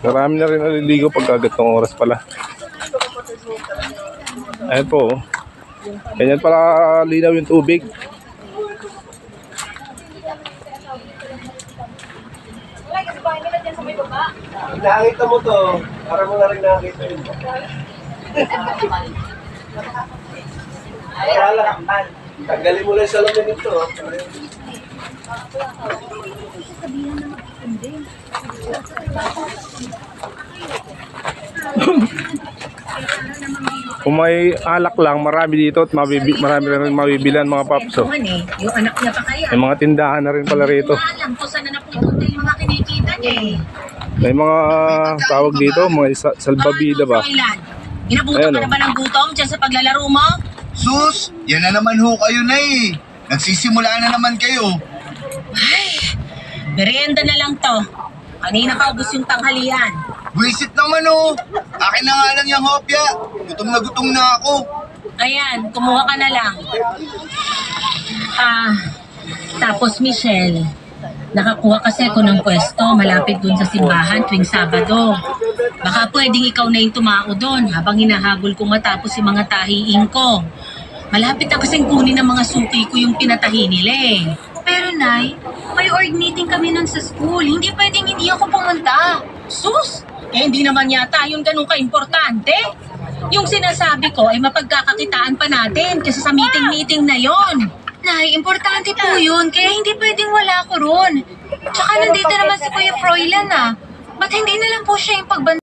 Marami na rin naliligo pagka gatong oras pala. Ayan po. Ganyan pala linaw yung tubig. Nakita mo to, para mo na rin nakita yun. Tanggalin mo lang sa lamin nito. Kung may alak lang, marami dito at marami rin mabibilan mga papso. Yung anak niya pa kaya. May mga tindahan na rin pala rito. Alam ko saan na napupunta yung mga kinikita niya eh. May mga tawag dito, mga salbabida ba? Inabuto Ayan, ka na ba ng gutom dyan sa paglalaro mo? Sus, yan na naman ho kayo na eh. Nagsisimula na naman kayo. Merienda na lang to. Kanina pa ubos yung tanghalian. Buisit naman oh. Akin na nga lang yung hopya. Gutom na ako. Ayan, kumuha ka na lang. Tapos Michelle, nakakuha kasi ako ng pwesto malapit dun sa simbahan tuwing Sabado. Baka pwedeng ikaw na yung tumao dun habang hinahabol ko matapos yung mga tahiing ko. Malapit na kasing kunin ng mga suki ko yung pinatahi nila eh. Pero Nay, may org meeting kami nun sa school. Hindi pwedeng hindi ako pumunta. Sus! Eh hindi naman yata yun ganun ka-importante. Yung sinasabi ko ay mapagkakakitaan pa natin kasi sa meeting-meeting na yon. Nay, importante po yun. Kaya hindi pwedeng wala ako ron. Tsaka nandito naman si Kuya Froilan ah. Ba't hindi na lang po siya yung